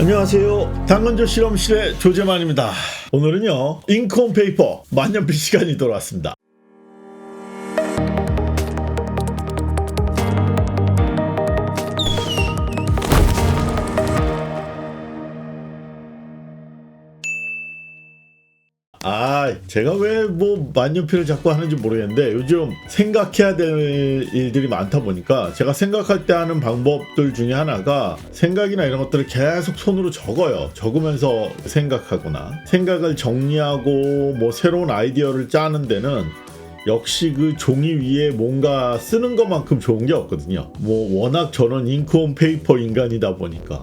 안녕하세요. 당근조 실험실의 조재만입니다. 오늘은요, 잉크온 페이퍼 만년필 시간이 돌아왔습니다. 제가 왜 만년필을 자꾸 하는지 모르겠는데 요즘 생각해야 될 일들이 많다 보니까 제가 생각할 때 하는 방법들 중에 하나가 생각이나 이런 것들을 계속 손으로 적어요. 적으면서 생각하거나 생각을 정리하고 새로운 아이디어를 짜는 데는 역시 그 종이 위에 뭔가 쓰는 것만큼 좋은 게 없거든요. 워낙 저는 잉크온 페이퍼 인간이다 보니까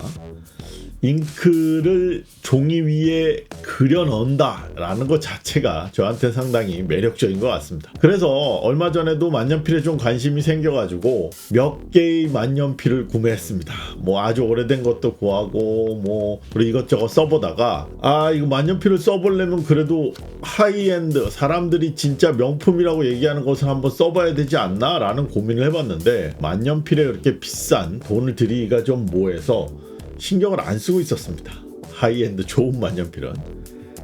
잉크를 종이 위에 그려 넣는다 라는 것 자체가 저한테 상당히 매력적인 것 같습니다. 그래서 얼마 전에도 만년필에 좀 관심이 생겨가지고 몇 개의 만년필을 구매했습니다. 아주 오래된 것도 구하고 이것저것 써보다가 이거 만년필을 써보려면 그래도 하이엔드 사람들이 진짜 명품이라고 얘기하는 것을 한번 써봐야 되지 않나 라는 고민을 해봤는데 만년필에 그렇게 비싼 돈을 들이기가 좀 뭐해서 신경을 안 쓰고 있었습니다. 하이엔드 좋은 만년필은.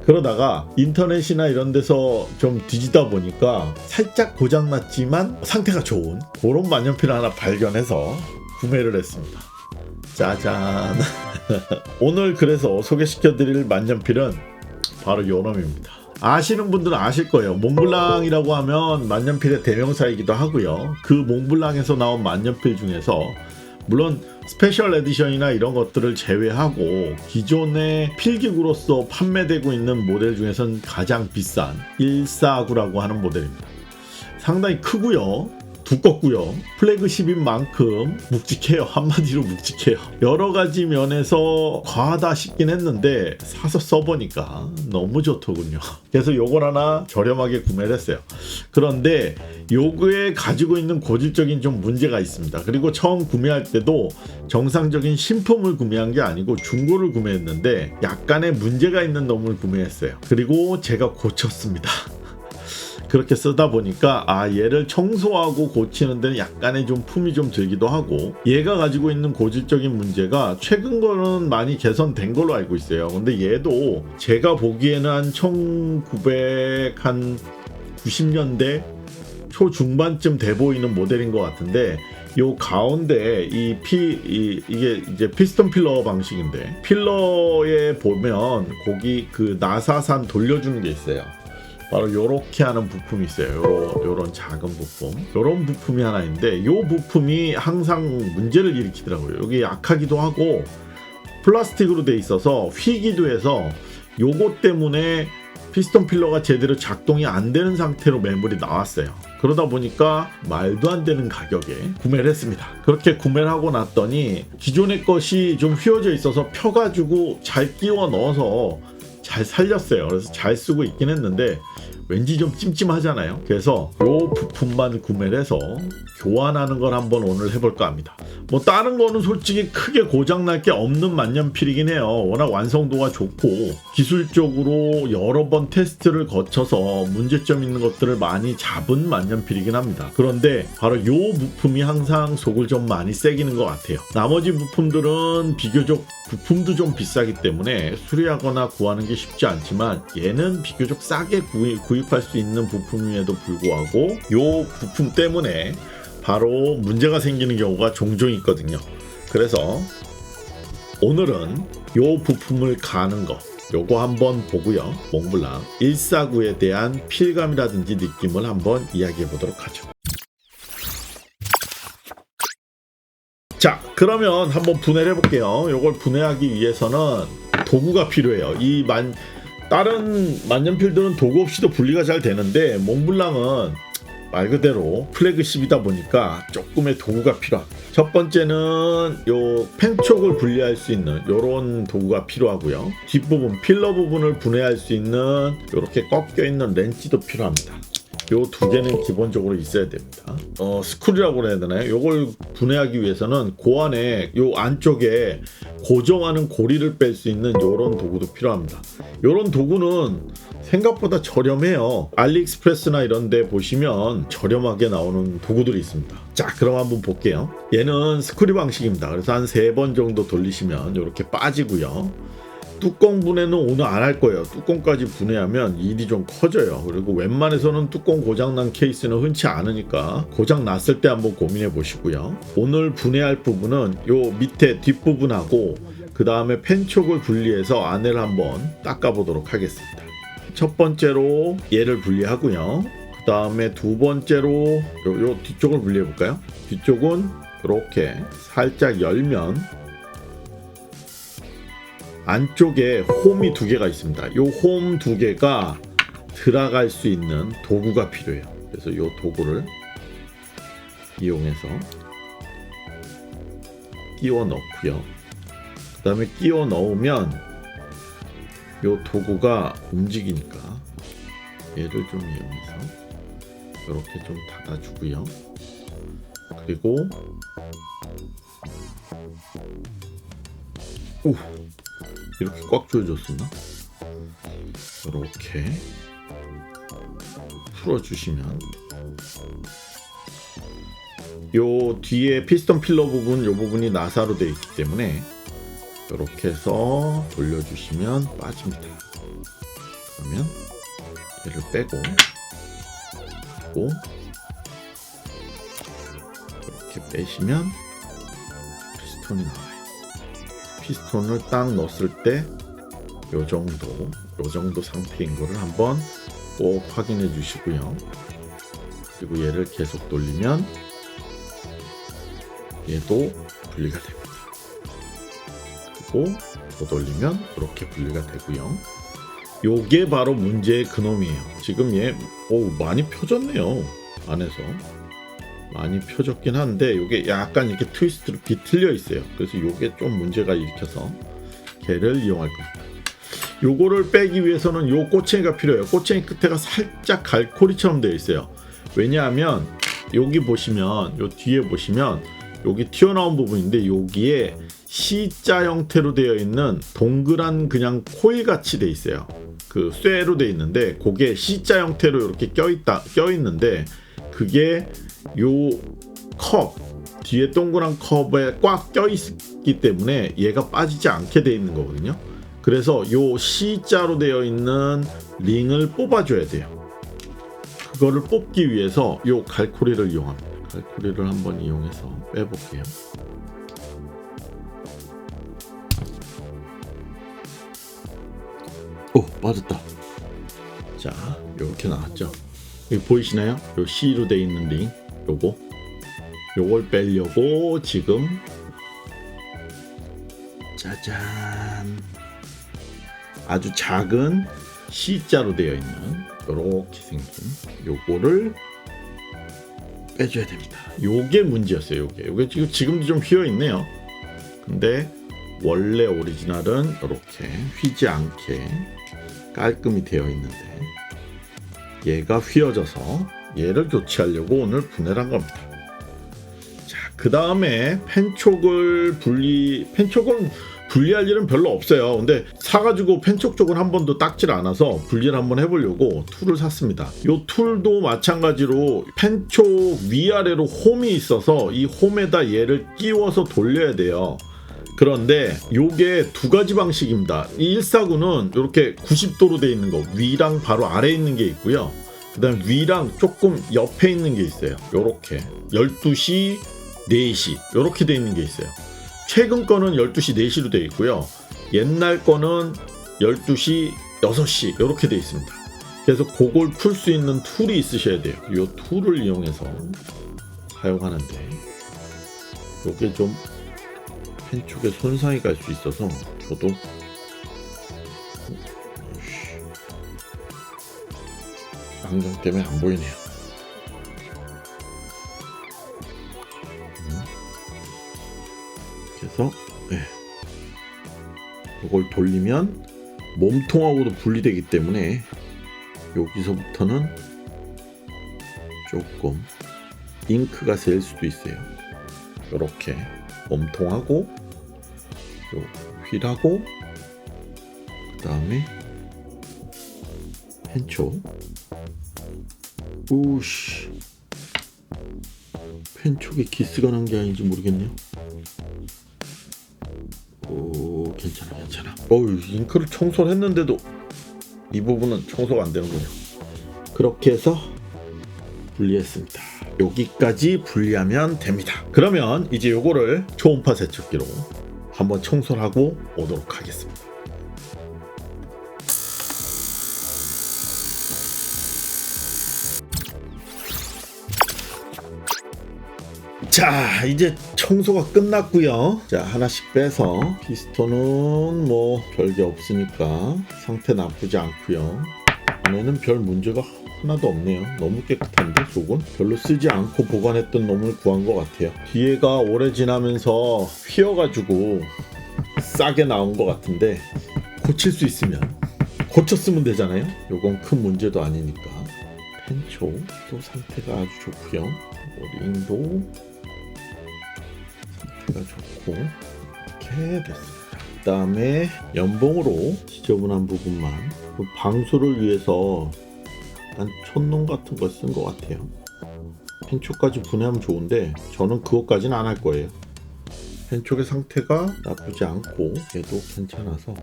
그러다가 인터넷이나 이런 데서 좀 뒤지다 보니까 살짝 고장났지만 상태가 좋은 그런 만년필 하나 발견해서 구매를 했습니다. 짜잔. 오늘 그래서 소개시켜드릴 만년필은 바로 요놈입니다. 아시는 분들은 아실 거예요. 몽블랑이라고 하면 만년필의 대명사이기도 하고요. 그 몽블랑에서 나온 만년필 중에서 물론 스페셜 에디션이나 이런 것들을 제외하고 기존의 필기구로서 판매되고 있는 모델 중에서는 가장 비싼 149라고 하는 모델입니다. 상당히 크고요. 두껍고요. 플래그십인 만큼 묵직해요. 한마디로 묵직해요. 여러 가지 면에서 과하다 싶긴 했는데 사서 써보니까 너무 좋더군요. 그래서 요걸 하나 저렴하게 구매를 했어요. 그런데 요거에 가지고 있는 고질적인 좀 문제가 있습니다. 그리고 처음 구매할 때도 정상적인 신품을 구매한 게 아니고 중고를 구매했는데 약간의 문제가 있는 놈을 구매했어요. 그리고 제가 고쳤습니다. 그렇게 쓰다 보니까 얘를 청소하고 고치는 데는 약간의 좀 품이 좀 들기도 하고 얘가 가지고 있는 고질적인 문제가 최근 거는 많이 개선된 걸로 알고 있어요. 근데 얘도 제가 보기에는 한 1990년대 초중반쯤 돼 보이는 모델인 것 같은데 요 가운데 이게 이제 피스톤 필러 방식인데 필러에 보면 거기 그 나사산 돌려주는 게 있어요. 바로 요렇게 하는 부품이 있어요. 요런 작은 부품. 요런 부품이 하나 있는데 요 부품이 항상 문제를 일으키더라고요. 여기 약하기도 하고 플라스틱으로 돼 있어서 휘기도 해서 요것 때문에 피스톤 필러가 제대로 작동이 안 되는 상태로 매물이 나왔어요. 그러다 보니까 말도 안 되는 가격에 구매를 했습니다. 그렇게 구매를 하고 났더니 기존의 것이 좀 휘어져 있어서 펴가지고 잘 끼워 넣어서 잘 살렸어요. 그래서 잘 쓰고 있긴 했는데 왠지 좀 찜찜하잖아요. 그래서 요 부품만 구매를 해서 교환하는 걸 한번 오늘 해볼까 합니다. 다른 거는 솔직히 크게 고장날 게 없는 만년필이긴 해요. 워낙 완성도가 좋고 기술적으로 여러 번 테스트를 거쳐서 문제점 있는 것들을 많이 잡은 만년필이긴 합니다. 그런데 바로 요 부품이 항상 속을 좀 많이 새기는 것 같아요. 나머지 부품들은 비교적 부품도 좀 비싸기 때문에 수리하거나 구하는 게 쉽지 않지만 얘는 비교적 싸게 구입할 수 있는 부품임에도 불구하고 요 부품 때문에 바로 문제가 생기는 경우가 종종 있거든요. 그래서 오늘은 요 부품을 가는 거 요거 한번 보고요. 몽블랑 149에 대한 필감이라든지 느낌을 한번 이야기해 보도록 하죠. 자, 그러면 한번 분해를 해볼게요. 요걸 분해하기 위해서는 도구가 필요해요. 다른 만년필들은 도구 없이도 분리가 잘 되는데 몽블랑은 말 그대로 플래그십이다 보니까 조금의 도구가 필요합니다. 첫 번째는 요 펜촉을 분리할 수 있는 요런 도구가 필요하고요. 뒷부분 필러 부분을 분해할 수 있는 요렇게 꺾여 있는 렌치도 필요합니다. 요 두 개는 기본적으로 있어야 됩니다. 스크류라고 해야 되나요? 요걸 분해하기 위해서는 그 안에 요 안쪽에 고정하는 고리를 뺄 수 있는 요런 도구도 필요합니다. 요런 도구는 생각보다 저렴해요. 알리익스프레스나 이런 데 보시면 저렴하게 나오는 도구들이 있습니다. 자, 그럼 한번 볼게요. 얘는 스크류 방식입니다. 그래서 한 3번 정도 돌리시면 이렇게 빠지고요. 뚜껑 분해는 오늘 안 할 거예요. 뚜껑까지 분해하면 일이 좀 커져요. 그리고 웬만해서는 뚜껑 고장난 케이스는 흔치 않으니까 고장 났을 때 한번 고민해 보시고요. 오늘 분해할 부분은 요 밑에 뒷부분하고 그 다음에 펜촉을 분리해서 안에를 한번 닦아 보도록 하겠습니다. 첫 번째로 얘를 분리하고요. 그 다음에 두 번째로 요 뒤쪽을 분리해 볼까요? 뒤쪽은 이렇게 살짝 열면 안쪽에 홈이 2개가 있습니다. 요 홈 2개가 들어갈 수 있는 도구가 필요해요. 그래서 요 도구를 이용해서 끼워 넣고요. 그 다음에 끼워 넣으면 요 도구가 움직이니까 얘를 좀 이용해서 이렇게 좀 닫아주고요. 그리고 이렇게 꽉 조여줬었나? 이렇게 풀어주시면 요 뒤에 피스톤 필러 부분, 요 부분이 나사로 되어 있기 때문에 이렇게 해서 돌려주시면 빠집니다. 그러면 얘를 빼고 그리고 이렇게 빼시면 피스톤이 나와요. 피스톤을 딱 넣었을 때 요 정도 상태인 거를 한번 꼭 확인해 주시고요. 그리고 얘를 계속 돌리면 얘도 분리가 됩니다. 그리고 더 돌리면 이렇게 분리가 되고요. 요게 바로 문제의 그놈이에요. 지금 얘 많이 펴졌네요. 안에서 많이 펴졌긴 한데 요게 약간 이렇게 트위스트로 비틀려 있어요. 그래서 요게 좀 문제가 일으켜서 걔를 이용할 겁니다. 요거를 빼기 위해서는 요 꼬챙이가 필요해요. 꼬챙이 끝에가 살짝 갈코리처럼 되어 있어요. 왜냐하면 여기 보시면 요 뒤에 보시면 여기 튀어나온 부분인데 여기에 C자 형태로 되어 있는 동그란 그냥 코일 같이 되어 있어요. 그 쇠로 되어 있는데 그게 C자 형태로 이렇게 껴 있는데 그게 요 컵 뒤에 동그란 컵에 꽉 껴있기 때문에 얘가 빠지지 않게 되어 있는 거거든요. 그래서 요 C자로 되어 있는 링을 뽑아줘야 돼요. 그거를 뽑기 위해서 요 갈코리를 이용합니다. 갈코리를 한번 이용해서 빼볼게요. 빠졌다. 자, 이렇게 나왔죠. 여기 보이시나요? 요 C로 되어 있는 링 요걸 빼려고 지금 짜잔 아주 작은 C자로 되어 있는 이렇게 생긴 요거를 빼줘야 됩니다. 요게 문제였어요. 요게 지금도 좀 휘어 있네요. 근데 원래 오리지널은 이렇게 휘지 않게 깔끔히 되어 있는데 얘가 휘어져서 얘를 교체하려고 오늘 분해를 한 겁니다. 자, 그 다음에 펜촉은 분리할 일은 별로 없어요. 근데 사가지고 펜촉 쪽은 한 번도 닦질 않아서 분리를 한번 해보려고 툴을 샀습니다. 이 툴도 마찬가지로 펜촉 위아래로 홈이 있어서 이 홈에다 얘를 끼워서 돌려야 돼요. 그런데 요게 2가지 방식입니다. 이 149는 이렇게 90도로 되어 있는 거 위랑 바로 아래에 있는 게 있고요. 그 다음 위랑 조금 옆에 있는 게 있어요. 요렇게 12시, 4시 요렇게 되어 있는 게 있어요. 최근 거는 12시, 4시로 되어 있고요. 옛날 거는 12시, 6시 이렇게 되어 있습니다. 그래서 그걸 풀 수 있는 툴이 있으셔야 돼요. 이 툴을 이용해서 사용하는데 이게 좀 펜촉에 손상이 갈 수 있어서 저도 안경 때문에 안 보이네요. 그래서 이걸 돌리면 몸통하고도 분리되기 때문에 여기서부터는 조금 잉크가 셀 수도 있어요. 이렇게 몸통하고 요 휠하고 그 다음에 펜촉. 오씨, 펜촉에 기스가 난 게 아닌지 모르겠네요. 오, 괜찮아. 어우, 잉크를 청소를 했는데도 이 부분은 청소가 안 되는군요. 그렇게 해서 분리했습니다. 여기까지 분리하면 됩니다. 그러면 이제 요거를 초음파 세척기로 한번 청소를 하고 오도록 하겠습니다. 자, 이제 청소가 끝났고요. 자, 하나씩 빼서 피스톤은 뭐 별게 없으니까 상태 나쁘지 않고요. 안에는 별 문제가 하나도 없네요. 너무 깨끗한데 속은 별로 쓰지 않고 보관했던 놈을 구한 것 같아요. 뒤에가 오래 지나면서 휘어가지고 싸게 나온 것 같은데 고칠 수 있으면 고쳤으면 되잖아요. 요건 큰 문제도 아니니까. 펜촉도 상태가 아주 좋고요. 오링도 상태가 좋고 이렇게 됐습니다. 그 다음에 연봉으로 지저분한 부분만 그 방수를 위해서 약간 촛농 같은 걸 쓴 것 같아요. 펜촉까지 분해하면 좋은데 저는 그것까지는 안 할 거예요. 펜촉의 상태가 나쁘지 않고 얘도 괜찮아서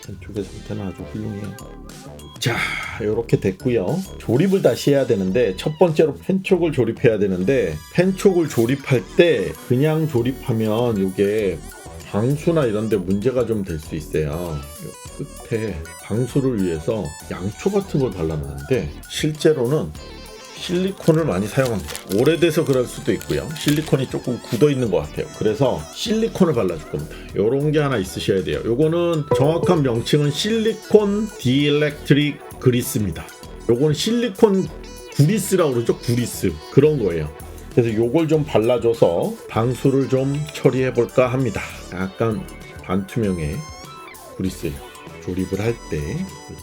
펜촉의 상태는 아주 훌륭해요. 자, 이렇게 됐고요. 조립을 다시 해야 되는데 첫 번째로 펜촉을 조립해야 되는데 펜촉을 조립할 때 그냥 조립하면 이게 방수나 이런 데 문제가 좀 될 수 있어요. 요 끝에 방수를 위해서 양초 같은 걸 발라놨는데 실제로는 실리콘을 많이 사용합니다. 오래돼서 그럴 수도 있고요. 실리콘이 조금 굳어 있는 것 같아요. 그래서 실리콘을 발라줄 겁니다. 요런 게 하나 있으셔야 돼요. 요거는 정확한 명칭은 실리콘 디엘렉트릭 그리스입니다. 요거는 실리콘 구리스라고 그러죠. 구리스. 그런 거예요. 그래서 요걸 좀 발라줘서 방수를 좀 처리해 볼까 합니다. 약간 반투명의 구리스예요. 조립을 할 때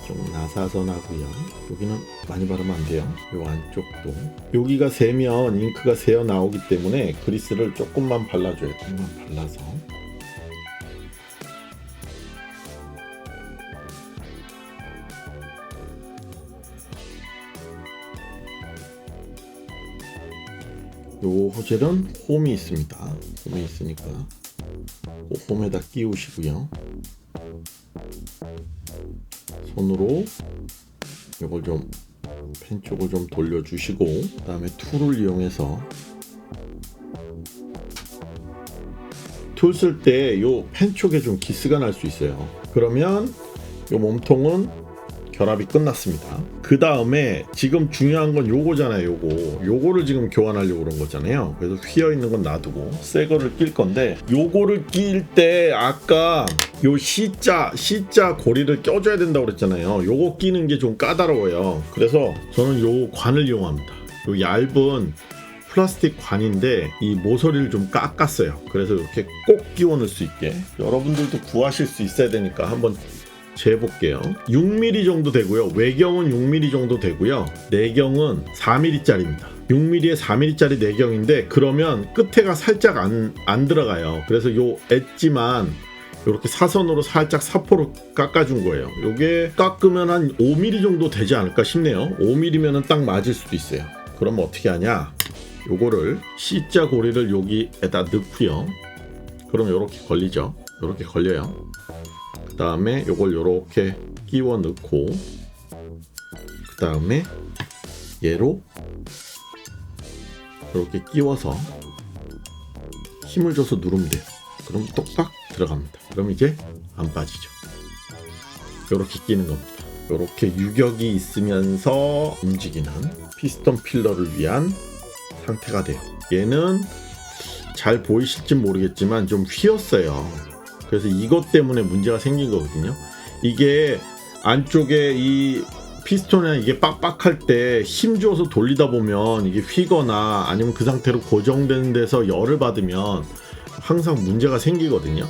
좀 나사선하고요. 여기는 많이 바르면 안 돼요. 요 안쪽도 여기가 새면 잉크가 새어 나오기 때문에 그리스를 조금만 발라줘요. 조금만 발라서 요 호젤은 홈이 있습니다. 홈이 있으니까 홈에다 끼우시고요. 손으로 이걸 좀 펜쪽을 좀 돌려주시고 그 다음에 툴을 이용해서 툴 쓸 때 요 펜쪽에 좀 기스가 날 수 있어요. 그러면 요 몸통은 결합이 끝났습니다. 그 다음에 지금 중요한 건 요거잖아요. 요거를 지금 교환하려고 그런 거잖아요. 그래서 휘어 있는 건 놔두고 새 거를 낄 건데 요거를 낄 때 아까 요 C자 고리를 껴줘야 된다고 그랬잖아요. 요거 끼는 게 좀 까다로워요. 그래서 저는 요 관을 이용합니다. 요 얇은 플라스틱 관인데 이 모서리를 좀 깎았어요. 그래서 이렇게 꼭 끼워 넣을 수 있게 여러분들도 구하실 수 있어야 되니까 한번 재볼게요. 6mm 정도 되고요. 외경은 6mm 정도 되고요. 내경은 4mm짜리입니다. 6mm에 4mm짜리 내경인데 그러면 끝에가 살짝 안 들어가요. 그래서 요 엣지만 이렇게 사선으로 살짝 사포로 깎아준 거예요. 요게 깎으면 한 5mm 정도 되지 않을까 싶네요. 5mm면은 딱 맞을 수도 있어요. 그럼 어떻게 하냐? 요거를 C자 고리를 여기에다 넣고요. 그럼 요렇게 걸리죠. 요렇게 걸려요. 그 다음에 요걸 요렇게 끼워 넣고 그 다음에 얘로 이렇게 끼워서 힘을 줘서 누르면 돼요. 그럼 똑딱 들어갑니다. 그럼 이제 안 빠지죠. 요렇게 끼는 겁니다. 요렇게 유격이 있으면서 움직이는 피스톤 필러를 위한 상태가 돼요. 얘는 잘 보이실지 모르겠지만 좀 휘었어요. 그래서 이것 때문에 문제가 생긴 거거든요. 이게 안쪽에 이 피스톤이 이게 빡빡할 때 힘 줘서 돌리다 보면 이게 휘거나 아니면 그 상태로 고정된 데서 열을 받으면 항상 문제가 생기거든요.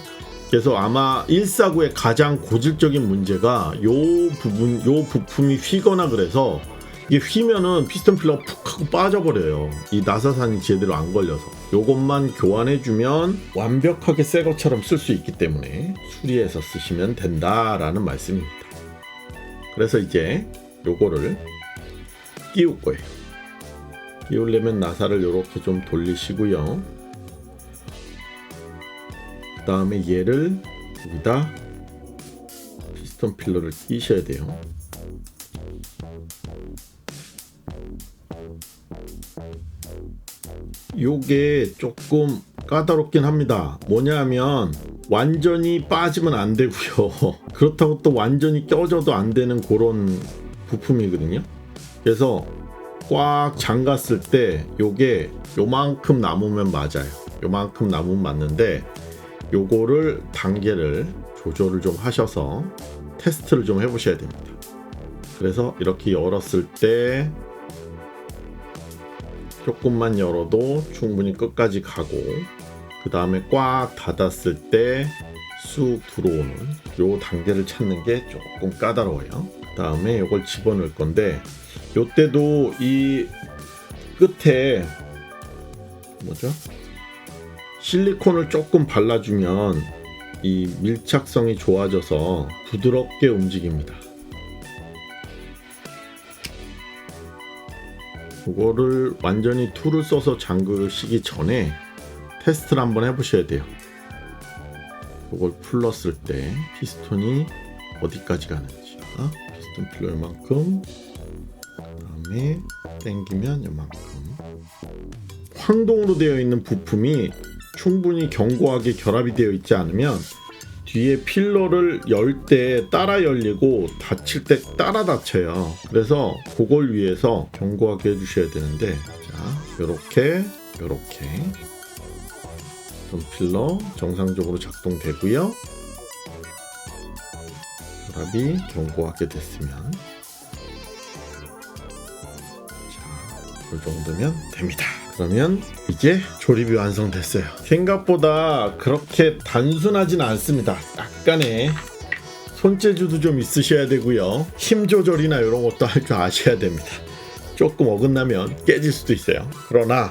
그래서 아마 149의 가장 고질적인 문제가 요 부품이 휘거나 그래서 이게 휘면은 피스톤 필러가 푹 하고 빠져버려요. 이 나사산이 제대로 안 걸려서. 요것만 교환해주면 완벽하게 새 것처럼 쓸 수 있기 때문에 수리해서 쓰시면 된다라는 말씀입니다. 그래서 이제 요거를 끼울 거예요. 끼우려면 나사를 이렇게 좀 돌리시고요. 그 다음에 얘를 여기다 피스톤 필러를 끼셔야 돼요. 요게 조금 까다롭긴 합니다. 뭐냐면 완전히 빠지면 안 되고요. 그렇다고 또 완전히 껴져도 안 되는 그런 부품이거든요. 그래서 꽉 잠갔을 때 요게 요만큼 남으면 맞아요. 요만큼 남으면 맞는데 요거를 단계를 조절을 좀 하셔서 테스트를 좀 해보셔야 됩니다. 그래서 이렇게 열었을 때 조금만 열어도 충분히 끝까지 가고, 그 다음에 꽉 닫았을 때 쑥 들어오는 요 단계를 찾는 게 조금 까다로워요. 그 다음에 요걸 집어넣을 건데, 요때도 이 끝에 뭐죠? 실리콘을 조금 발라주면 이 밀착성이 좋아져서 부드럽게 움직입니다. 이거를 완전히 툴을 써서 잠그시기 전에 테스트를 한번 해보셔야 돼요. 이걸 풀렀을 때 피스톤이 어디까지 가는지. 피스톤 필러 요만큼, 그 다음에 당기면 요만큼. 황동으로 되어 있는 부품이 충분히 견고하게 결합이 되어 있지 않으면 뒤에 필러를 열 때 따라 열리고 닫힐 때 따라 닫혀요. 그래서 그걸 위해서 견고하게 해주셔야 되는데, 자, 요렇게 필러 정상적으로 작동되고요. 결합이 견고하게 됐으면, 자, 이 정도면 됩니다. 그러면 이제 조립이 완성됐어요. 생각보다 그렇게 단순하진 않습니다. 약간의 손재주도 좀 있으셔야 되고요. 힘 조절이나 이런 것도 할 줄 아셔야 됩니다. 조금 어긋나면 깨질 수도 있어요. 그러나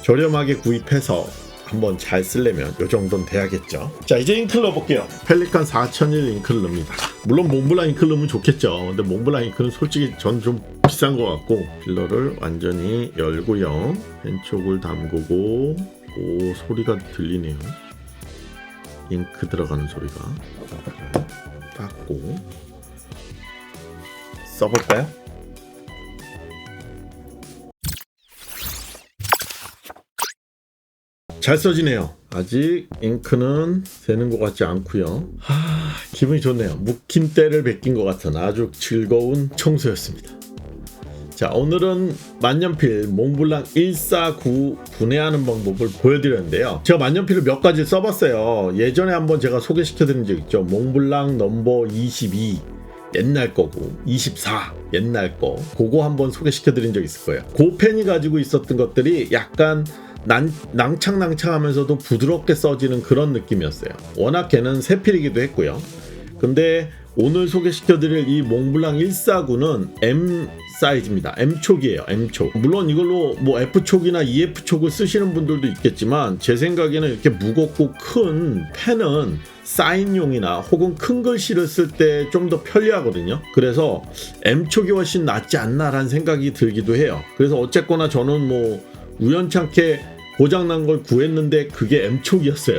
저렴하게 구입해서 한번 잘 쓰려면 이 정도는 돼야겠죠. 자, 이제 잉크를 넣어볼게요. 펠리칸 4001 잉크를 넣습니다. 물론 몽블랑 잉크를 넣으면 좋겠죠. 근데 몽블랑 잉크는 솔직히 전 좀 비싼 것 같고, 필러를 완전히 열고요. 펜촉을 담그고, 오, 소리가 들리네요. 잉크 들어가는 소리가. 닦고 써볼까요? 잘 써지네요. 아직 잉크는 새는 것 같지 않고요. 기분이 좋네요. 묵힌 때를 베낀 것 같은 아주 즐거운 청소였습니다. 자, 오늘은 만년필 몽블랑 149 분해하는 방법을 보여드렸는데요. 제가 만년필을 몇 가지 써봤어요. 예전에 한번 제가 소개시켜드린 적 있죠. 몽블랑 넘버 22 옛날 거고, 24 옛날 거, 그거 한번 소개시켜드린 적 있을 거예요. 그 펜이 가지고 있었던 것들이 약간 낭창낭창하면서도 부드럽게 써지는 그런 느낌이었어요. 워낙 걔는 새필이기도 했고요. 근데 오늘 소개시켜드릴 이 몽블랑 149는 M 사이즈입니다. M촉이에요. M촉. 물론 이걸로 뭐 F촉이나 EF촉을 쓰시는 분들도 있겠지만, 제 생각에는 이렇게 무겁고 큰 펜은 사인용이나 혹은 큰 글씨를 쓸 때 좀 더 편리하거든요. 그래서 M촉이 훨씬 낫지 않나라는 생각이 들기도 해요. 그래서 어쨌거나 저는 뭐 우연찮게 고장난 걸 구했는데 그게 M촉이었어요.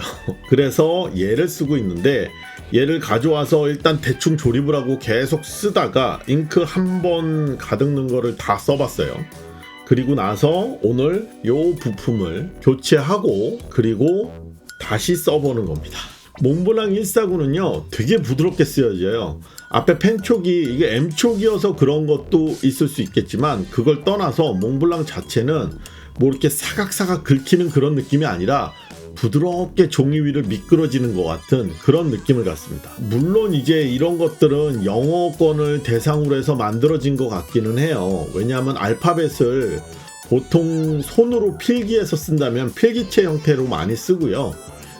그래서 얘를 쓰고 있는데, 얘를 가져와서 일단 대충 조립을 하고 계속 쓰다가 잉크 한 번 가득 넣은 거를 다 써봤어요. 그리고 나서 오늘 요 부품을 교체하고 그리고 다시 써보는 겁니다. 몽블랑 149는요 되게 부드럽게 쓰여져요. 앞에 펜촉이 이게 M촉이어서 그런 것도 있을 수 있겠지만, 그걸 떠나서 몽블랑 자체는 뭐 이렇게 사각사각 긁히는 그런 느낌이 아니라 부드럽게 종이 위를 미끄러지는 것 같은 그런 느낌을 갖습니다. 물론 이제 이런 것들은 영어권을 대상으로 해서 만들어진 것 같기는 해요. 왜냐하면 알파벳을 보통 손으로 필기해서 쓴다면 필기체 형태로 많이 쓰고요.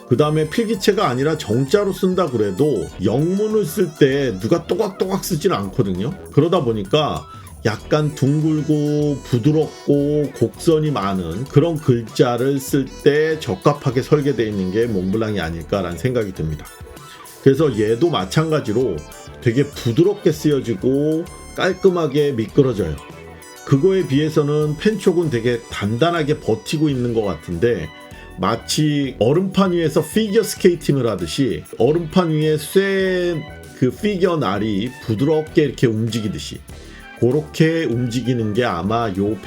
그 다음에 필기체가 아니라 정자로 쓴다 그래도 영문을 쓸 때 누가 또각또각 쓰지는 않거든요. 그러다 보니까 약간 둥글고 부드럽고 곡선이 많은 그런 글자를 쓸 때 적합하게 설계되어 있는 게 몽블랑이 아닐까라는 생각이 듭니다. 그래서 얘도 마찬가지로 되게 부드럽게 쓰여지고 깔끔하게 미끄러져요. 그거에 비해서는 펜촉은 되게 단단하게 버티고 있는 것 같은데 마치 얼음판 위에서 피겨 스케이팅을 하듯이 얼음판 위에 쇠 그 피겨 날이 부드럽게 이렇게 움직이듯이 그렇게 움직이는 게 아마 요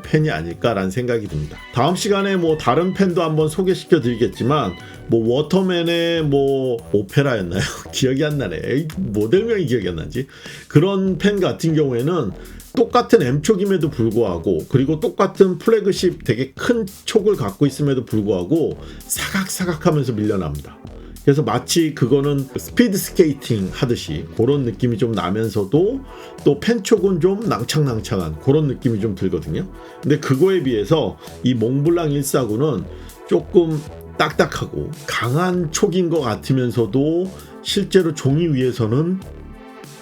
펜이 아닐까라는 생각이 듭니다. 다음 시간에 뭐 다른 펜도 한번 소개시켜 드리겠지만 뭐 워터맨의 뭐 오페라였나요? 기억이 안 나네. 모델명이 기억이 안 나지. 그런 펜 같은 경우에는 똑같은 M촉임에도 불구하고 그리고 똑같은 플래그십 되게 큰 촉을 갖고 있음에도 불구하고 사각사각 하면서 밀려납니다. 그래서 마치 그거는 스피드 스케이팅 하듯이 그런 느낌이 좀 나면서도 또 펜촉은 좀 낭창낭창한 그런 느낌이 좀 들거든요. 근데 그거에 비해서 이 몽블랑 149는 조금 딱딱하고 강한 촉인 것 같으면서도 실제로 종이 위에서는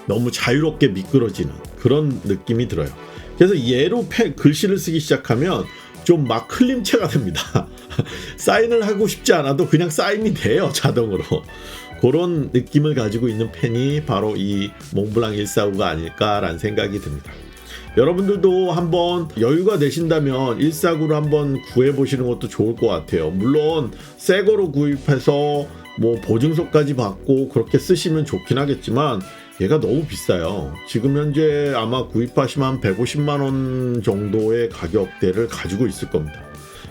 너무 자유롭게 미끄러지는 그런 느낌이 들어요. 그래서 얘로 글씨를 쓰기 시작하면 좀 막 흘림체가 됩니다. 사인을 하고 싶지 않아도 그냥 사인이 돼요, 자동으로. 그런 느낌을 가지고 있는 펜이 바로 이 몽블랑 149가 아닐까라는 생각이 듭니다. 여러분들도 한번 여유가 되신다면 149를 한번 구해보시는 것도 좋을 것 같아요. 물론 새 거로 구입해서 뭐 보증서까지 받고 그렇게 쓰시면 좋긴 하겠지만 얘가 너무 비싸요. 지금 현재 아마 구입하시면 한 150만 원 정도의 가격대를 가지고 있을 겁니다.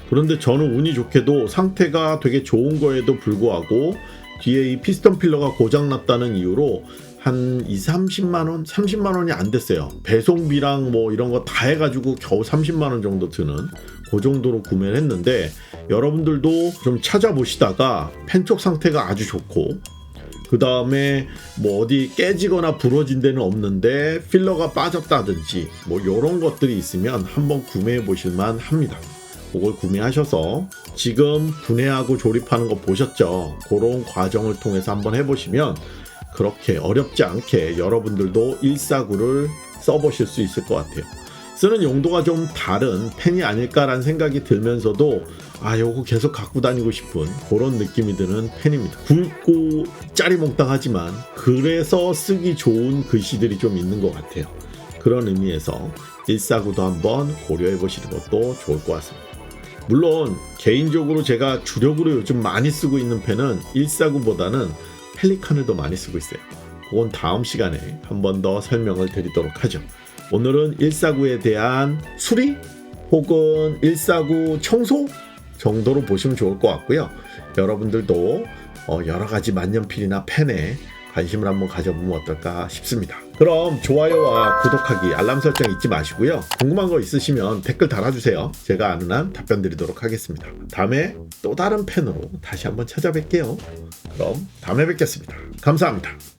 그런데 저는 운이 좋게도 상태가 되게 좋은 거에도 불구하고 뒤에 이 피스톤 필러가 고장났다는 이유로 한 30만 원? 30만 원이 안 됐어요. 배송비랑 뭐 이런 거 다 해가지고 겨우 30만 원 정도 드는 그 정도로 구매를 했는데 여러분들도 좀 찾아보시다가 펜촉 상태가 아주 좋고 그 다음에 뭐 어디 깨지거나 부러진 데는 없는데 필러가 빠졌다든지 뭐 이런 것들이 있으면 한번 구매해 보실만 합니다. 그걸 구매하셔서 지금 분해하고 조립하는 거 보셨죠? 그런 과정을 통해서 한번 해보시면 그렇게 어렵지 않게 여러분들도 149를 써보실 수 있을 것 같아요. 쓰는 용도가 좀 다른 펜이 아닐까라는 생각이 들면서도 요거 계속 갖고 다니고 싶은 그런 느낌이 드는 펜입니다. 굵고 짜리몽땅하지만 그래서 쓰기 좋은 글씨들이 좀 있는 것 같아요. 그런 의미에서 149도 한번 고려해 보시는 것도 좋을 것 같습니다. 물론 개인적으로 제가 주력으로 요즘 많이 쓰고 있는 펜은 149보다는 펠리칸을 더 많이 쓰고 있어요. 그건 다음 시간에 한 번 더 설명을 드리도록 하죠. 오늘은 149에 대한 수리 혹은 149 청소 정도로 보시면 좋을 것 같고요. 여러분들도 여러 가지 만년필이나 펜에 관심을 한번 가져보면 어떨까 싶습니다. 그럼 좋아요와 구독하기, 알람 설정 잊지 마시고요. 궁금한 거 있으시면 댓글 달아주세요. 제가 아는 한 답변 드리도록 하겠습니다. 다음에 또 다른 펜으로 다시 한번 찾아뵐게요. 그럼 다음에 뵙겠습니다. 감사합니다.